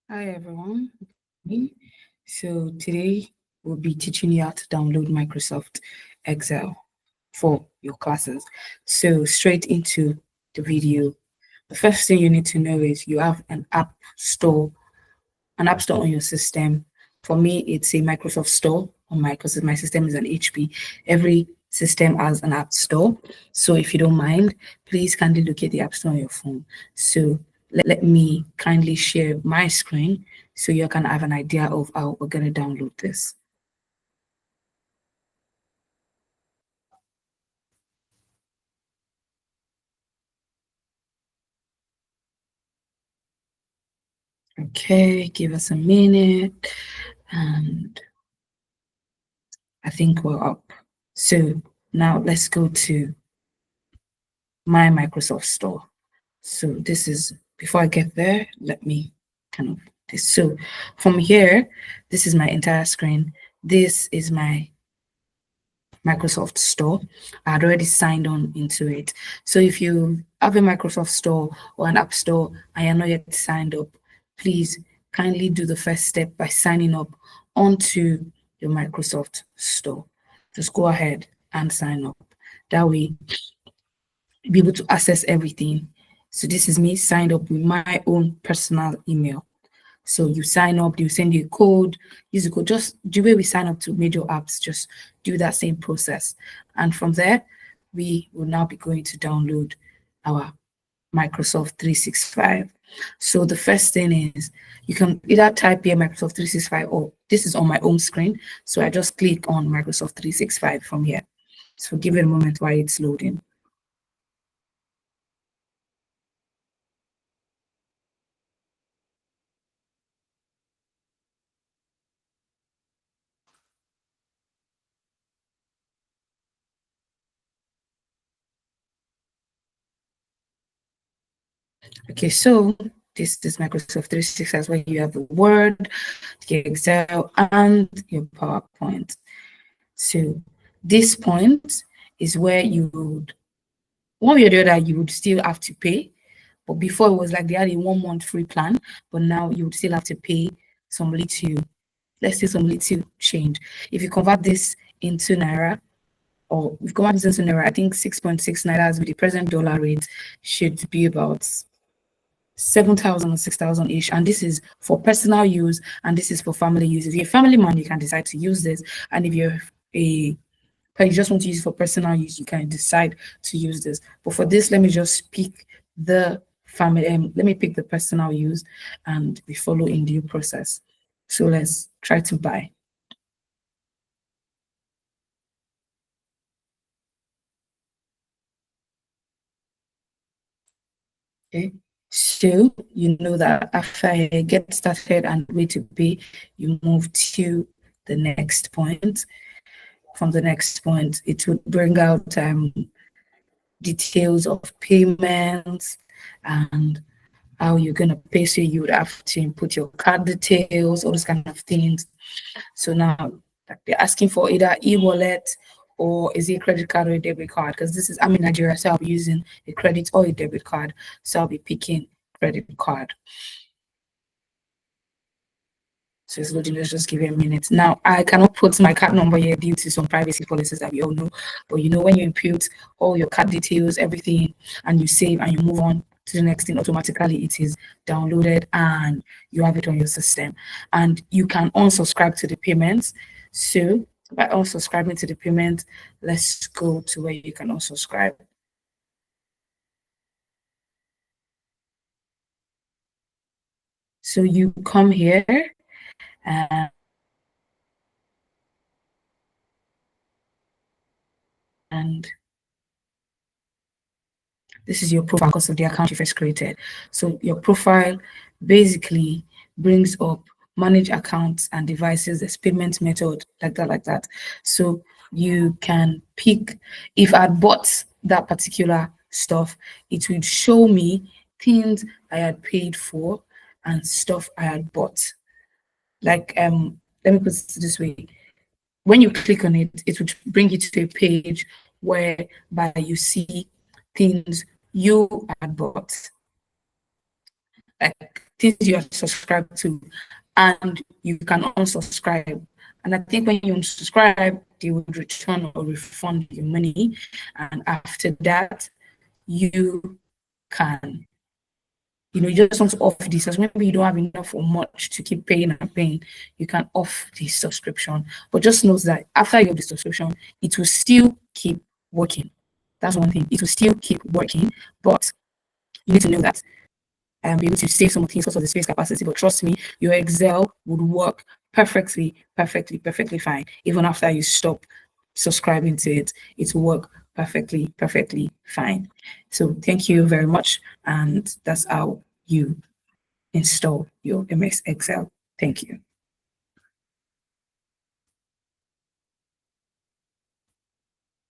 Hi everyone. So today we'll be teaching you how to download Microsoft Excel for your classes. So straight into the video. The first thing you need to know is you have an app store on your system. For me, it's a Microsoft store on my because my system is an HP. Every system has an app store. So if you don't mind, please kindly locate the app store on your phone. So let me kindly share my screen so you can have an idea of how we're going to download this. Okay, give us a minute and I think we're up. So now let's go to my Microsoft store. So this is, before I get there, let me kind of this. So from here, this is my entire screen. This is my Microsoft Store. I had already signed on into it. So if you have a Microsoft Store or an App Store and you're not yet signed up, please kindly do the first step by signing up onto your Microsoft Store. Just go ahead and sign up. That way, you'll be able to access everything. So this is me signed up with my own personal email. So you sign up, you send you a code, use the code, just the way we sign up to major apps, just do that same process. And from there, we will now be going to download our Microsoft 365. So the first thing is you can either type here Microsoft 365 or this is on my home screen. So I just click on Microsoft 365 from here. So give it a moment while it's loading. Okay, so this is Microsoft 365 where you have the Word, the Excel, and your PowerPoint. So this point is where you would, one way or the other, you would still have to pay. But before it was like they had a 1 month free plan, but now you would still have to pay some little, let's say some little change. If you convert this into Naira, or if you convert this into Naira, I think 6.6 Naira with the present dollar rate should be about 7,000 or 6,000 ish. And this is for personal use and this is for family use. If you're a family man, you can decide to use this. And if you're a but you just want to use it for personal use, you can decide to use this. But for this, let me just pick the family, let me pick the personal use and we follow in due process. So let's try to buy. Okay. So you know that after I get started and wait to pay, you move to the next point. From the next point, it would bring out details of payments and how you're going to pay. So you would have to input your card details, all those kind of things. So now they're asking for either e-wallet or is it a credit card or a debit card? Because this is, I'm in Nigeria, so I'll be using a credit or a debit card. So I'll be picking credit card. So it's loading, let's just give it a minute. Now, I cannot put my card number here due to some privacy policies that we all know. But you know, when you input all your card details, everything, and you save and you move on to the next thing, automatically it is downloaded and you have it on your system. And you can unsubscribe to the payments. So by unsubscribing to the payment, let's go to where you can unsubscribe. So you come here and this is your profile because of the account you first created. So your profile basically brings up manage accounts and devices, there's payment method, like that. So you can pick, if I bought that particular stuff, it would show me things I had paid for and stuff I had bought. Like, let me put it this way. When you click on it, it would bring you to a page whereby you see things you had bought. Like things you are subscribed to, and you can unsubscribe. And I think when you unsubscribe, they would return or refund your money. And after that, you can, you just want to off this, as maybe you don't have enough or much to keep paying and paying, you can off the subscription. But just note that after you have the subscription, it will still keep working. That's one thing. It will still keep working, but you need to know that be able to save some things because of the space capacity. But trust me, your Excel would work perfectly fine. Even after you stop subscribing to it, it will work perfectly fine. So thank you very much. And that's how you install your MS Excel. Thank you.